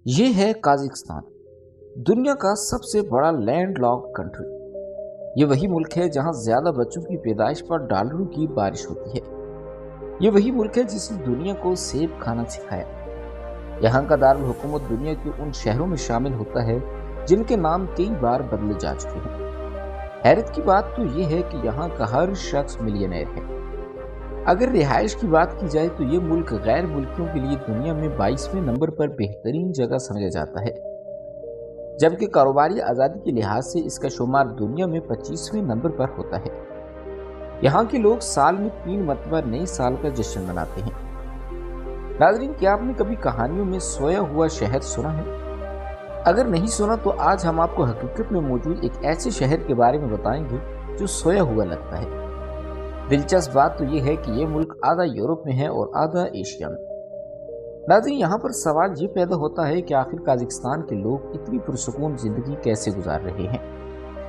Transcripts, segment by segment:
ये है काज़ाकिस्तान, दुनिया का सबसे बड़ा लैंड लॉक्ड कंट्री। ये वही मुल्क है जहां ज्यादा बच्चों की पैदाइश पर डॉलरों की बारिश होती है। ये वही मुल्क है जिसने दुनिया को सेब खाना सिखाया। यहाँ का दारुल हुकूमत दुनिया के उन शहरों में शामिल होता है जिनके नाम कई बार बदले जा चुके हैं। हैरत की बात तो ये है कि यहाँ का हर शख्स मिलियनेयर है। अगर रिहाइश की बात की जाए तो ये मुल्क गैर मुल्कियों के लिए दुनिया में 22वें नंबर पर बेहतरीन जगह समझा जाता है, जबकि कारोबारी आज़ादी के लिहाज से इसका शुमार दुनिया में 25वें नंबर पर होता है। यहाँ के लोग साल में 3 मरतबा नए साल का जश्न मनाते हैं। नाज़रीन, क्या आपने कभी कहानियों में सोया हुआ शहर सुना है? अगर नहीं सुना तो आज हम आपको हकीकत में मौजूद एक ऐसे शहर के बारे में बताएंगे जो सोया हुआ लगता है। दिलचस्प बात तो ये है कि ये मुल्क आधा यूरोप में है और आधा एशिया में। नाज़रीन, यहाँ पर सवाल ये पैदा होता है कि आखिर काज़ाकिस्तान के लोग इतनी पुरसुकून जिंदगी कैसे गुजार रहे हैं?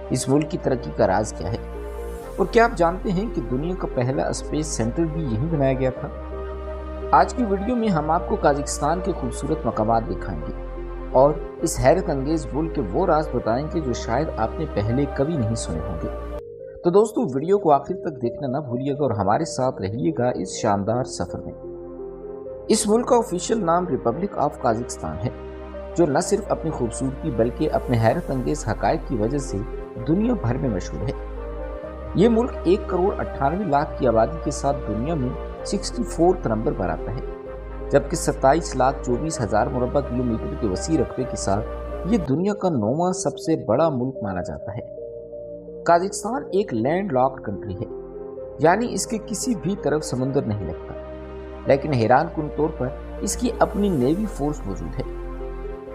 इस मुल्क की तरक्की का राज क्या है? और क्या आप जानते हैं कि दुनिया का पहला स्पेस सेंटर भी यहीं बनाया गया था? आज की वीडियो में हम आपको काज़ाकिस्तान के खूबसूरत मकामात दिखाएंगे और इस हैरत अंगेज मुल्क के वो राज बताएंगे जो शायद आपने पहले कभी नहीं सुने होंगे। तो दोस्तों, वीडियो को आखिर तक देखना ना भूलिएगा और हमारे साथ रहिएगा इस शानदार सफर में। इस मुल्क का ऑफिशियल नाम रिपब्लिक ऑफ काज़ाकिस्तान है, जो न सिर्फ अपनी खूबसूरती बल्कि अपने हैरत अंगेज हकायक की वजह से दुनिया भर में मशहूर है। ये मुल्क 1 करोड़ 98 लाख की आबादी के साथ दुनिया में 64 नंबर पर आता है, जबकि 27 लाख 24 हजार मुरब्बा किलोमीटर के वसी रकबे के साथ ये दुनिया का 9वां सबसे बड़ा मुल्क माना जाता है। काज़ाकिस्तान एक लैंड लॉक्ड कंट्री है, यानी इसके किसी भी तरफ समुंदर नहीं लगता, लेकिन हैरान कुन तौर पर इसकी अपनी नेवी फोर्स मौजूद है।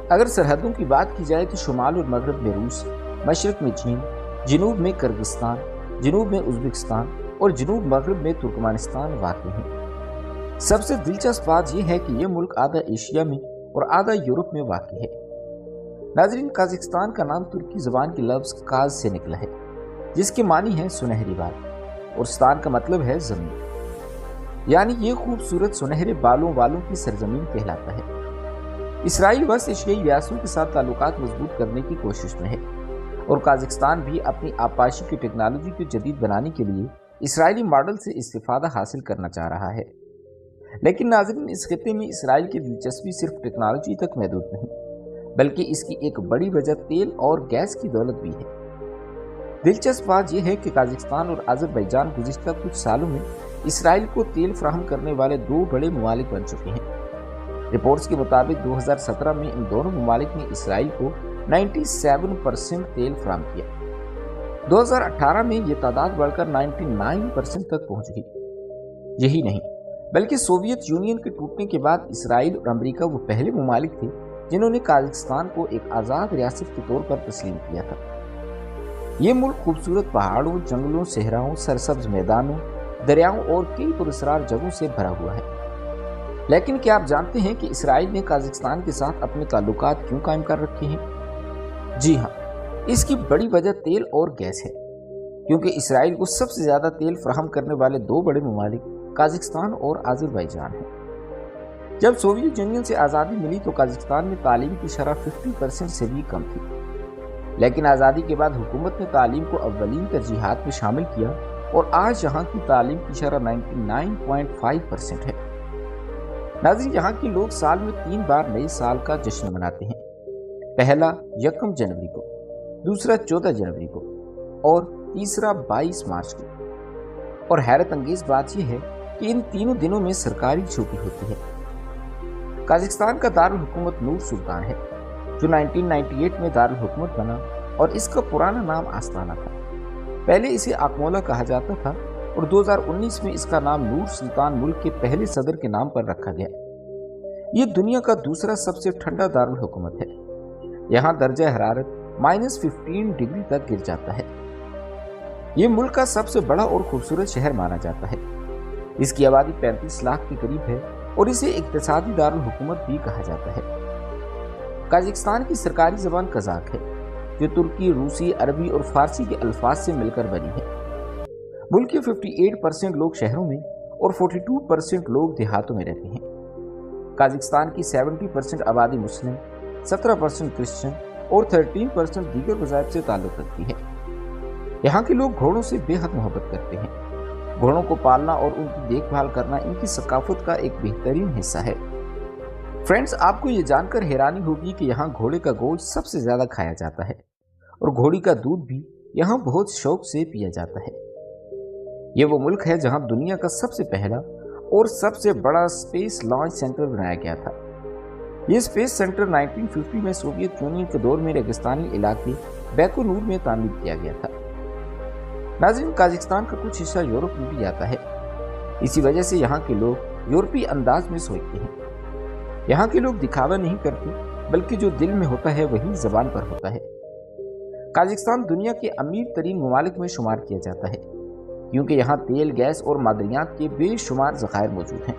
अगर सरहदों की बात की जाए तो शुमाल और मगरब में रूस, मशरक में चीन, जनूब में किर्गिस्तान, जनूब में उज़्बेकिस्तान और जनूब मगरब में तुर्कमानिस्तान वाक़ है। सबसे दिलचस्प बात यह है कि यह मुल्क आधा एशिया में और आधा यूरोप में वाक़ है। नाज़रीन, काज़ाकिस्तान का नाम तुर्की ज़बान के लफ्ज़ काज से निकला है, जिसके मानी है सुनहरी बाल, और स्तान का मतलब है ज़मीन, यानी ये खूबसूरत सुनहरे बालों वालों की सरजमीन कहलाता है। इसराइल वेस्ट एशियाई रियासतों के साथ ताल्लुकात मजबूत करने की कोशिश में है और काज़ाकिस्तान भी अपनी आपाशी की टेक्नोलॉजी को जदीद बनाने के लिए इसराइली मॉडल से इस्तिफादा हासिल करना चाह रहा है। लेकिन नाज़रीन, इस खित्ते में इसराइल की दिलचस्पी सिर्फ टेक्नोलॉजी तक महदूद नहीं, बल्कि इसकी एक बड़ी वजह तेल और गैस की दौलत भी है। दिलचस्प बात यह है कि काज़ाकिस्तान और अज़रबैजान गुज़िश्ता कुछ सालों में इसराइल को तेल फराहम करने वाले 2 बड़े ममालिक बन चुके हैं। रिपोर्ट्स के मुताबिक 2017 में इन दोनों ममालिक ने इसराइल को 97% तेल फराहम किया। 2018 में ये तादाद बढ़कर 99% तक पहुंच गई। यही नहीं, बल्कि सोवियत यूनियन के टूटने के बाद इसराइल और अमेरिका वो पहले ममालिक थे जिन्होंने काज़ाकिस्तान को एक आज़ाद रियासत के तौर पर तस्लीम किया था। ये मुल्क खूबसूरत पहाड़ों, जंगलों, सहराओं, सरसब्ज मैदानों, दरियाओं और कई पुरस्कार जगहों से भरा हुआ है। लेकिन क्या आप जानते हैं कि इसराइल ने काज़ाकिस्तान के साथ अपने ताल्लुकात क्यों कायम कर रखे हैं? जी हाँ, इसकी बड़ी वजह तेल और गैस है, क्योंकि इसराइल को सबसे ज़्यादा तेल फराहम करने वाले 2 बड़े ममालिक काज़ाकिस्तान और अज़रबैजान हैं। जब सोवियत यूनियन से आज़ादी मिली तो काज़ाकिस्तान में तालीम की शरह 50% से भी कम थी, लेकिन आज़ादी के बाद हुकूमत ने तालीम को अव्वलीन तरजीहात में शामिल किया और आज यहाँ की तालीम की शरह 99.5% है। नाज़रीन, यहाँ के लोग साल में 3 बार नए साल का जश्न मनाते हैं। पहला 1 जनवरी को, दूसरा 14 जनवरी को और तीसरा 22 मार्च को। और हैरत अंगेज बात यह है कि इन तीनों दिनों में सरकारी छुट्टी होती है। काज़ाकिस्तान का दारुल हुकूमत नूर सुल्तान है, जो 1998 में दारुल हुकूमत बना और इसका पुराना नाम आस्ताना था। पहले इसे आकमोला कहा जाता था और 2019 में इसका नाम नूर सुल्तान मुल्क के पहले सदर के नाम पर रखा गया। ये दुनिया का दूसरा सबसे ठंडा दारुल हुकूमत है। यहाँ दर्जा हरारत -15 डिग्री तक गिर जाता है। ये मुल्क का सबसे बड़ा और खूबसूरत शहर माना जाता है। इसकी आबादी 35 लाख के करीब है और इसे इक्तिसादी दारुल हुकूमत भी कहा जाता है। काज़ाकिस्तान की सरकारी ज़बान कज़ाक है, जो तुर्की, रूसी, अरबी और फारसी के अल्फाज से मिलकर बनी है। मुल्क के 58% लोग शहरों में और 42% लोग देहातों में रहते हैं। काज़ाकिस्तान की 70% आबादी मुस्लिम, 17% क्रिश्चियन और 13% दीगर मज़ाहिब से ताल्लुक़ रखती है। यहाँ के लोग घोड़ों से बेहद मोहब्बत करते हैं। घोड़ों को पालना और उनकी देखभाल करना इनकी सकाफत का एक बेहतरीन हिस्सा है। फ्रेंड्स, आपको ये जानकर हैरानी होगी कि यहाँ घोड़े का गोश्त सबसे ज़्यादा खाया जाता है और घोड़ी का दूध भी यहाँ बहुत शौक से पिया जाता है। ये वो मुल्क है जहाँ दुनिया का सबसे पहला और सबसे बड़ा स्पेस लॉन्च सेंटर बनाया गया था। ये स्पेस सेंटर 1950 में सोवियत यूनियन के दौर में रेगिस्तानी इलाके बैकोनूर में तामीर किया गया था। नाज़रीन, काज़ाकिस्तान का कुछ हिस्सा यूरोप में भी आता है। इसी वजह से यहाँ के लोग यूरोपीय अंदाज में सोचते हैं। यहाँ के लोग दिखावा नहीं करते, बल्कि जो दिल में होता है वही ज़बान पर होता है। काज़ाकिस्तान दुनिया के अमीर तरीन ममालिक में शुमार किया जाता है, क्योंकि यहाँ तेल, गैस और मादनियात के बेशुमार ज़खायर मौजूद हैं।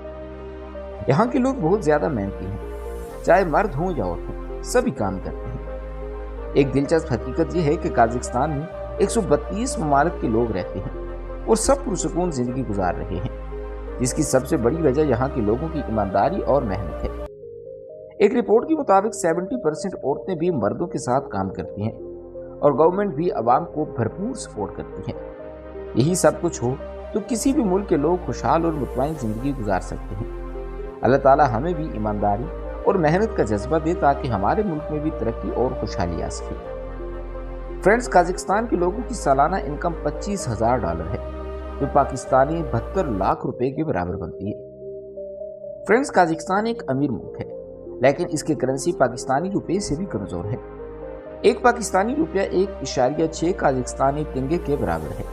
यहाँ के लोग बहुत ज़्यादा मेहनती हैं, चाहे मर्द हों या औरतें, सभी काम करते हैं। एक दिलचस्प हकीकत यह है कि काज़ाकिस्तान में 132 ममालिक के लोग रहते हैं और सब पुरसुकून ज़िंदगी गुजार रहे हैं, जिसकी सबसे बड़ी वजह यहाँ के लोगों की ईमानदारी और मेहनत है। एक रिपोर्ट के मुताबिक 70% औरतें भी मर्दों के साथ काम करती हैं और गवर्नमेंट भी आवाम को भरपूर सपोर्ट करती है। यही सब कुछ हो तो किसी भी मुल्क के लोग खुशहाल और मुतमईन ज़िंदगी गुजार सकते हैं। अल्लाह ताला हमें भी ईमानदारी और मेहनत का जज्बा दे ताकि हमारे मुल्क में भी तरक्की और खुशहाली आ सके। फ्रेंड्स, काज़ाकिस्तान के लोगों की सालाना इनकम $25,000 है, जो पाकिस्तानी 72 लाख रुपए के बराबर बनती है। फ्रेंड्स, काज़ाकिस्तान एक अमीर मुल्क है, लेकिन इसकी करेंसी पाकिस्तानी रुपये से भी कमज़ोर है। एक पाकिस्तानी रुपया 1.6 काज़ाकिस्तानी तिंगे के बराबर है।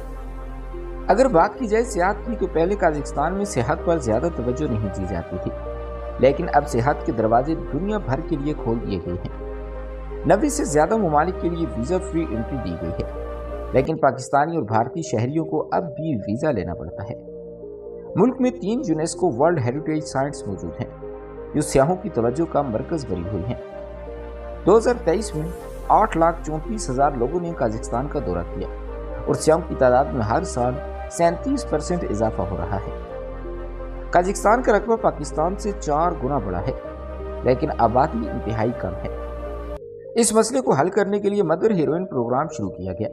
अगर बात की जाए सेहत की, तो पहले काज़ाकिस्तान में सेहत पर ज़्यादा तवज्जो नहीं दी जाती थी, लेकिन अब सेहत के दरवाजे दुनिया भर के लिए खोल दिए गए हैं। 90 से ज़्यादा ममालिक के लिए वीज़ा फ्री एंट्री दी गई है, लेकिन पाकिस्तानी और भारतीय शहरियों को अब भी वीज़ा लेना पड़ता है। मुल्क में 3 यूनेस्को वर्ल्ड हेरिटेज साइट्स मौजूद हैं, जो सियाहों की तवज्जो का मरकज़ बनी हुई हैं। 2023 में 8,34,000 लोगों ने काज़ाकिस्तान का दौरा किया और सियाहों की तादाद में हर साल 37% इजाफा हो रहा है। काज़ाकिस्तान का रकबा पाकिस्तान से 4 गुना बड़ा है, लेकिन आबादी इंतहाई कम है। इस मसले को हल करने के लिए मदर हीरोइन प्रोग्राम शुरू किया गया,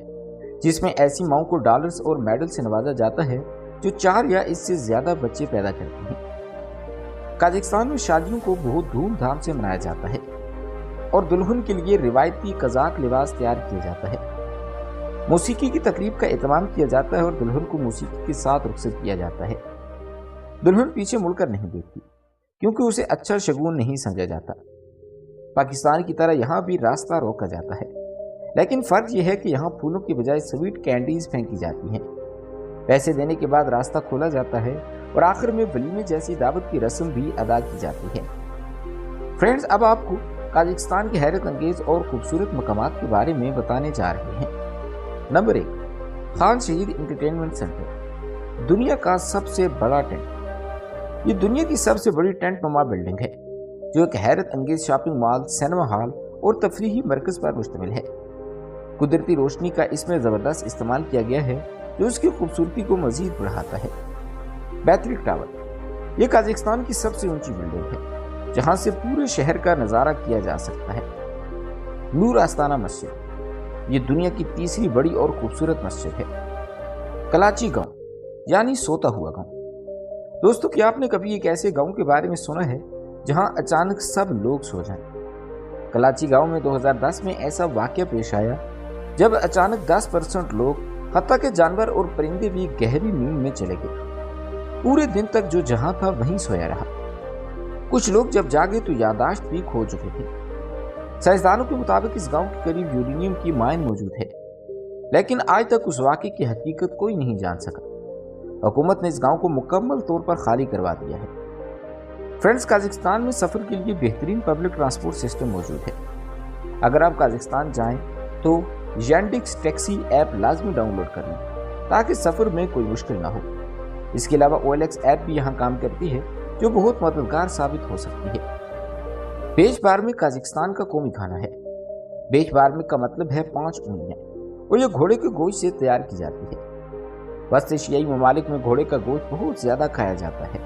जिसमें ऐसी माओं को डॉलर्स और मेडल से नवाजा जाता है जो 4 या इससे ज़्यादा बच्चे पैदा करती हैं। काज़ाकिस्तान में शादियों को बहुत धूमधाम से मनाया जाता है और दुल्हन के लिए रिवायती कज़ाक लिबास तैयार किया जाता है। मौसीकी की तकरीब का एहतमाम किया जाता है और दुल्हन को मौसीकी के साथ रुखसत किया जाता है। दुल्हन पीछे मुड़कर नहीं देखती, क्योंकि उसे अच्छा शगुन नहीं समझा जाता। पाकिस्तान की तरह यहाँ भी रास्ता रोका जाता है, लेकिन फ़र्क यह है कि यहाँ फूलों की बजाय स्वीट कैंडीज फेंकी जाती हैं। पैसे देने के बाद रास्ता खोला जाता है और आखिर में वलीमे जैसी दावत की रस्म भी अदा की जाती है। फ्रेंड्स, अब आपको काज़ाकिस्तान के हैरत अंगेज और खूबसूरत मकामात के बारे में बताने जा रहे हैं। नंबर 1, खान शहीद एंटरटेनमेंट सेंटर, दुनिया का सबसे बड़ा टेंट। ये दुनिया की सबसे बड़ी टेंट नुमा बिल्डिंग है, जो एक हैरत अंगेज शॉपिंग मॉल, सिनेमा हॉल और तफरीही मरकज़ पर मुश्तमिल है। कुदरती रोशनी का इसमें ज़बरदस्त इस्तेमाल किया गया है, जो उसकी खूबसूरती को मज़ीद बढ़ाता है। बैतरी टावर, ये काज़ाकिस्तान की सबसे ऊंची बिल्डिंग है, जहां से पूरे शहर का नज़ारा किया जा सकता है। नूर आस्ताना मस्जिद, ये दुनिया की तीसरी बड़ी और खूबसूरत मस्जिद है। कलाची गांव, यानी सोता हुआ गांव। दोस्तों, क्या आपने कभी एक ऐसे गांव के बारे में सुना है जहां अचानक सब लोग सो जाएं? कलाची गांव में 2010 में ऐसा वाक़या पेश आया, जब अचानक 10% लोग, हत्ता के जानवर और परिंदे भी गहरी नींद में चले गए। पूरे दिन तक जो जहां था वहीं सोया रहा। कुछ लोग जब जागे तो यादाश्त भी खो चुके थे। साइंसदानों के मुताबिक इस गांव के करीब यूरेनियम की माइन मौजूद है, लेकिन आज तक उस वाक़े की हकीकत कोई नहीं जान सका। हुकूमत ने इस गांव को मुकम्मल तौर पर खाली करवा दिया है। फ्रेंड्स, काज़ाकिस्तान में सफ़र के लिए बेहतरीन पब्लिक ट्रांसपोर्ट सिस्टम मौजूद है। अगर आप काज़ाकिस्तान जाएं तो यानडिक्स टैक्सी ऐप लाजमी डाउनलोड कर लें, ताकि सफ़र में कोई मुश्किल ना हो। इसके अलावा OLX ऐप भी यहाँ काम करती है, जो बहुत मददगार साबित हो सकती है। बेश बारमी काज़ाकिस्तान का कौमी खाना है। बेश बारमी का मतलब है 5 उंगलियाँ, और यह घोड़े के गोश्त से तैयार की जाती है। वस्त एशियाई ममालिक में घोड़े का गोश्त बहुत ज़्यादा खाया जाता है।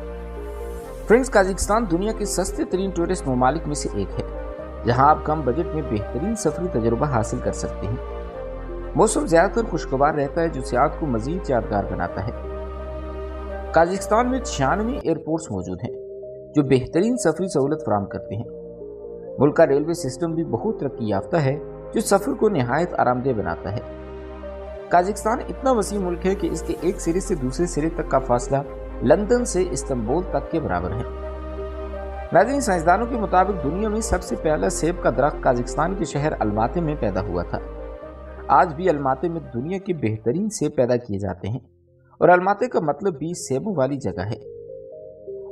फ्रेंड्स, काज़ाकिस्तान दुनिया के सस्ते तरीन टूरिस्ट ममालिक में से एक है। जहां आप कम बजट में बेहतरीन सफरी तजुर्बा हासिल कर सकते हैं। मौसम ज्यादातर खुशगवार रहता है, जो सियाहत को मजीद यादगार बनाता है। काजाकिस्तान में 96 एयरपोर्ट्स मौजूद हैं जो बेहतरीन सफरी सहूलत फराहम करते हैं। मुल्क का रेलवे सिस्टम भी बहुत तरक्की याफ्ता है जो सफर को निहायत आरामदेह बनाता है। काजाकिस्तान इतना वसीम मुल्क है कि इसके एक सिरे से दूसरे सिरे तक का फासला लंदन से इस्तांबुल तक के बराबर है। नाज़रीन, साइंसदानों के मुताबिक दुनिया में सबसे पहला सेब का दरख्त काजाकिस्तान के शहर अलमाती में पैदा हुआ था। आज भी अलमाती में दुनिया के बेहतरीन सेब पैदा किए जाते हैं और अलमाती का मतलब भी सेबों वाली जगह है।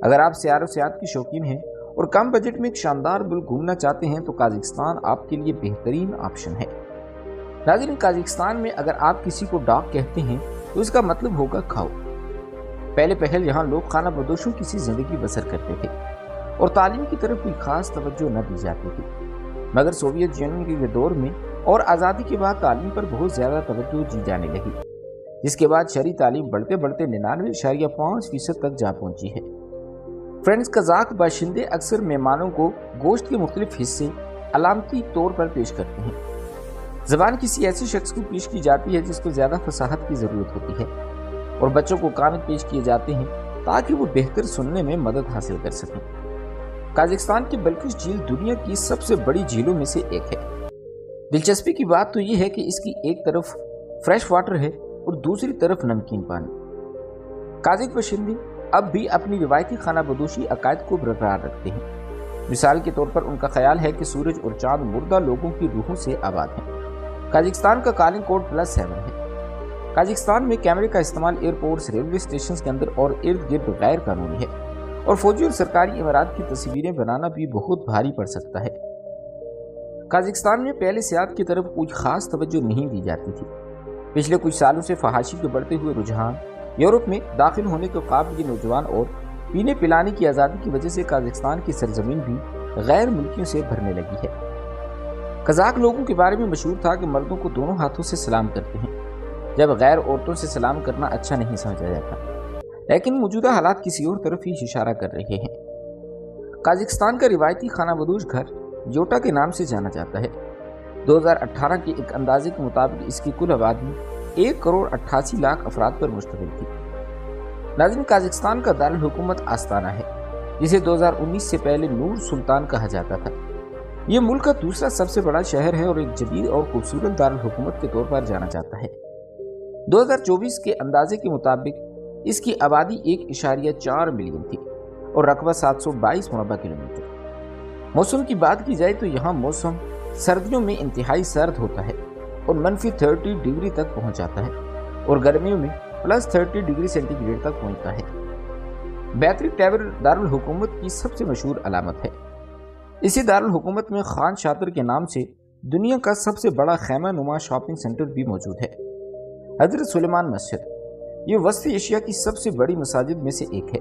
अगर आप सैर व सियाहत की शौकीन हैं और कम बजट में एक शानदार मुल्क घूमना चाहते हैं तो काजाकिस्तान आपके लिए बेहतरीन ऑप्शन है। नाज़रीन, काजाकिस्तान में अगर आप किसी को डॉग कहते हैं तो इसका मतलब होगा खाओ। पहले पहल यहाँ लोग खाना बदोशों की सी जिंदगी बसर करते थे और तालीम की तरफ कोई खास तवज्जो न दी जाती थी, मगर सोवियत यूनियन के दौर में और आज़ादी के बाद तालीम पर बहुत ज़्यादा तवज्जो दी जाने लगी, जिसके बाद शहरी तालीम बढ़ते बढ़ते 99.5% तक जा पहुंची है। फ्रेंड्स, कज़ाक बाशिंदे अक्सर मेहमानों को गोश्त के मुख्तलिफ हिस्से अलामती तौर पर पेश करते हैं। ज़बान किसी ऐसे शख्स को पेश की जाती है जिसको ज़्यादा फसाहत की ज़रूरत होती है और बच्चों को कान पेश किए जाते हैं ताकि वो बेहतर सुनने में मदद हासिल कर सकें। काजाकिस्तान की बल्किश झील दुनिया की सबसे बड़ी झीलों में से एक है। दिलचस्पी की बात तो ये है कि इसकी एक तरफ फ्रेश वाटर है और दूसरी तरफ नमकीन पानी। काजाक बाशिंदे अब भी अपनी रिवायती खाना बदोशी अकायद को बरकरार रखते हैं। मिसाल के तौर पर उनका ख्याल है कि सूरज और चांद मुर्दा लोगों की रूहों से आबाद हैं। काजाकिस्तान का कॉलिंग कोड +7 है। काजाकिस्तान में कैमरे का इस्तेमाल एयरपोर्ट्स, रेलवे स्टेशन के अंदर और इर्द गिर्द गैर कानूनी है और फौजी और सरकारी इमारत की तस्वीरें बनाना भी बहुत भारी पड़ सकता है। काजाकिस्तान में पहले सियाहत की तरफ कुछ खास तवज्जो नहीं दी जाती थी। पिछले कुछ सालों से फहाशी के बढ़ते हुए रुझान, यूरोप में दाखिल होने के काबिल नौजवान और पीने पिलाने की आज़ादी की वजह से काजाकिस्तान की सरजमीन भी गैर मुल्कियों से भरने लगी है। कज़ाक लोगों के बारे में मशहूर था कि मर्दों को दोनों हाथों से सलाम करते हैं, जब गैर औरतों से सलाम करना अच्छा नहीं समझा जाता। लेकिन मौजूदा हालात किसी और तरफ ही इशारा कर रहे हैं। काजाकिस्तान का रिवायती खाना बदोश घर योटा के नाम से जाना जाता है। 2018 के एक अंदाजे के मुताबिक इसकी कुल आबादी 1,88,00,000 अफराद पर मुश्तमिल थी। नाज़रीन, काजाकिस्तान का दारुल हुकूमत आस्ताना है, जिसे 2019 से पहले नूर सुल्तान कहा जाता था। ये मुल्क का दूसरा सबसे बड़ा शहर है और एक जदीद और खूबसूरत दारुल हुकूमत के तौर पर जाना जाता है। 2024 के अंदाजे के मुताबिक इसकी आबादी 1.4 मिलियन थी और रकबा 722 मुरबा किलोमीटर। मौसम की बात की जाए तो यहाँ मौसम सर्दियों में इंतहाई सर्द होता है और -30 डिग्री तक पहुँच जाता है और गर्मियों में +30 डिग्री सेंटीग्रेड तक पहुँचता है। बैतरी टावर दारुल हुकूमत की सबसे मशहूर अलामत है। इसी दारुल हुकूमत में खान शातिर के नाम से दुनिया का सबसे बड़ा खैमा नुमा शॉपिंग सेंटर भी मौजूद है। हजरत सुलेमान मस्जिद ये वस्ती एशिया की सबसे बड़ी मसाजिद में से एक है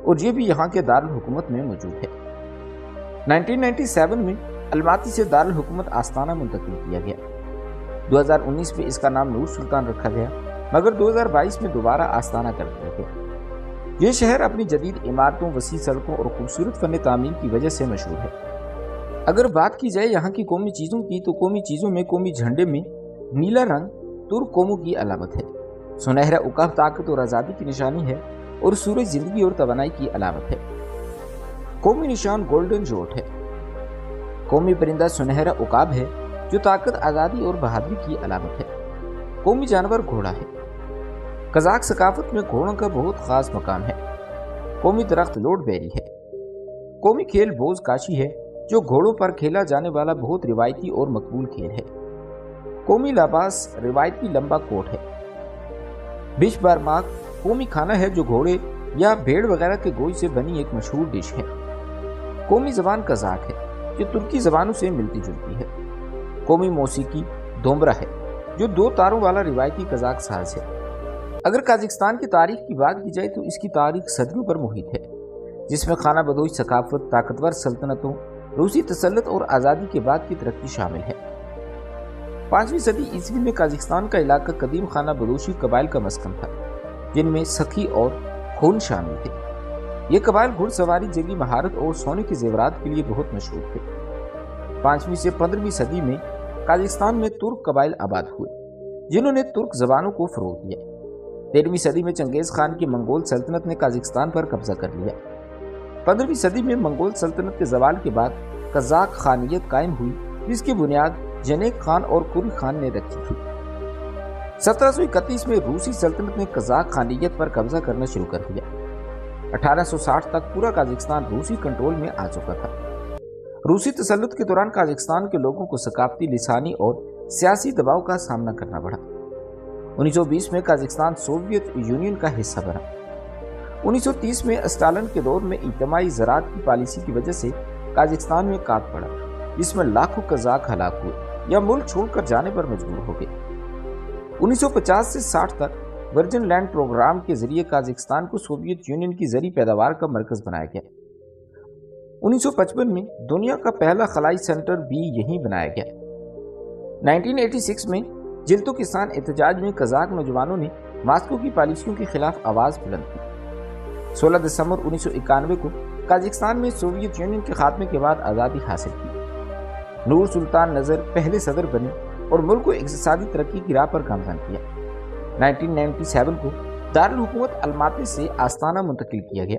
और ये भी यहाँ के दारुल हुकूमत में मौजूद है। 1997 में अलमाती से दारुल हुकूमत आस्ताना मुंतकिल किया गया। 2019 में इसका नाम नूर सुल्तान रखा गया, मगर 2022 में दोबारा आस्ताना कर दिया गया। ये शहर अपनी जदीद इमारतों, वसी सड़कों और खूबसूरत फन तामीर की वजह से मशहूर है। अगर बात की जाए यहाँ की कौमी चीज़ों की तो कौमी चीज़ों में कौमी झंडे में नीला रंग तुर्क कौमों की अलामत है, सुनहरा उकाब ताकत और आज़ादी की निशानी है और सूरज जिंदगी और तवानाई की अलामत है। कौमी निशान गोल्डन जोट है। कौमी परिंदा सुनहरा उकाब है जो ताकत, आज़ादी और बहादुरी की अलामत है। कौमी जानवर घोड़ा है। कज़ाक सकाफत में घोड़ों का बहुत ख़ास मकाम है। कौमी दरख्त लोड बेरी है। कौमी खेल बोझ काशी है जो घोड़ों पर खेला जाने वाला बहुत रिवायती और मकबूल खेल है। कौमी लिबास रिवायती लंबा कोट है। बिश बारमाक कौमी खाना है जो घोड़े या भेड़ वगैरह के गोश्त से बनी एक मशहूर डिश है। कौमी ज़बान कज़ाक है जो तुर्की ज़बानों से मिलती जुलती है। कौमी मौसीकी दोमरा है जो 2 तारों वाला रिवायती कज़ाक साज है। अगर काजाकिस्तान की तारीख की बात की जाए तो इसकी तारीख सदियों पर मुहित है, जिसमें खाना बदोश सकाफत, ताकतवर सल्तनतों, रूसी तसल्लुत और आज़ादी के बाद की तरक्की शामिल है। 5वीं सदी ईस्वी में काजाकिस्तान का इलाका कदीम खाना बदोशी कबाइल का मस्कन था, जिनमें सखी और खून शामिल थे। ये कबाइल घुड़सवारी, जंगी महारत और सोने के जेवरात के लिए बहुत मशहूर थे। 5वीं से 15वीं सदी में काजाकिस्तान में तुर्क कबाइल आबाद हुए, जिन्होंने तुर्क ज़बानों को फ़रोग़ दिया। 13वीं सदी में चंगेज़ खान की मंगोल सल्तनत ने काजाकिस्तान पर कब्जा कर लिया। 15वीं सदी में मंगोल सल्तनत के ज़वाल के बाद कज़ाक खानियत कायम हुई, जिसकी बुनियाद जनेक खान और कुरी खान ने रखी थी। 1731 में रूसी सल्तनत ने कज़ाक खानियत पर कब्जा करना शुरू कर दिया। 1860 तक पूरा काजाकिस्तान रूसी कंट्रोल में आ चुका था। रूसी तसल्लुत के दौरान काजाकिस्तान के लोगों को सकाफती, लिसानी और सियासी दबाव का सामना करना पड़ा। 1920 में काजाकिस्तान सोवियत यूनियन का हिस्सा बना। 1930 में स्टालिन के दौर में इज्तिमाई ज़राअत की पॉलिसी की वजह से काजाकिस्तान में काट पड़ा, जिसमें लाखों कज़ाक हलाक हुए या मुल्क छोड़कर जाने पर मजबूर हो गए। 1950 से 60 तक वर्जिन लैंड प्रोग्राम के जरिए काजाकिस्तान को सोवियत यूनियन की ज़री पैदावार का मरकज़ बनाया गया। 1955 में दुनिया का पहला खलाई सेंटर भी यहीं बनाया गया। 1986 में जिल्तुकिस्तान एहतजाज में कज़ाक नौजवानों ने मास्को की पॉलिसियों के खिलाफ आवाज़ बुलंद की। 16 दिसंबर 1991 को काजाकिस्तान में सोवियत यूनियन के खात्मे के बाद आज़ादी हासिल की। नूर सुल्तान नज़र पहले सदर बने और मुल्क को इक़्तिसादी तरक्की की राह पर गामज़न किया। 1997 को दारुल हुकूमत अलमाती से आस्ताना मुंतकिल किया गया,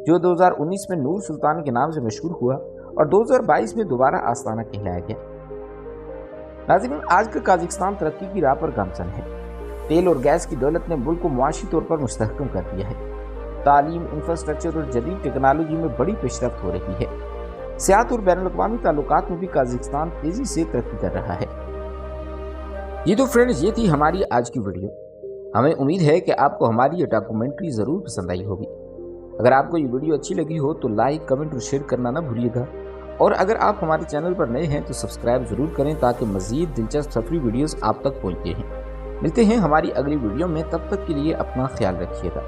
जो 2019 में नूर सुल्तान के नाम से मशहूर हुआ और 2022 में दोबारा आस्ताना कहलाया गया। नाज़रीन, आज का काजाकिस्तान तरक्की की राह पर गामज़न है। तेल और गैस की दौलत ने मुल्क को मुआशी तौर पर मुस्तहकम कर दिया है। तालीम, इंफ्रास्ट्रक्चर और जदीद टेक्नोलॉजी में बड़ी पेशरफ्त हो रही है। सियाहत और बैनुल-अक़वामी ताल्लुकात में भी काजाकिस्तान तेज़ी से तरक्की कर रहा है। ये तो फ्रेंड्स, ये थी हमारी आज की वीडियो। हमें उम्मीद है कि आपको हमारी ये डॉक्यूमेंट्री ज़रूर पसंद आई होगी। अगर आपको ये वीडियो अच्छी लगी हो तो लाइक, कमेंट और शेयर करना ना भूलिएगा। और अगर आप हमारे चैनल पर नए हैं तो सब्सक्राइब ज़रूर करें, ताकि मज़ीद दिलचस्प सफ़री वीडियोस आप तक पहुँचते हैं। मिलते हैं हमारी अगली वीडियो में, तब तक के लिए अपना ख्याल रखिएगा।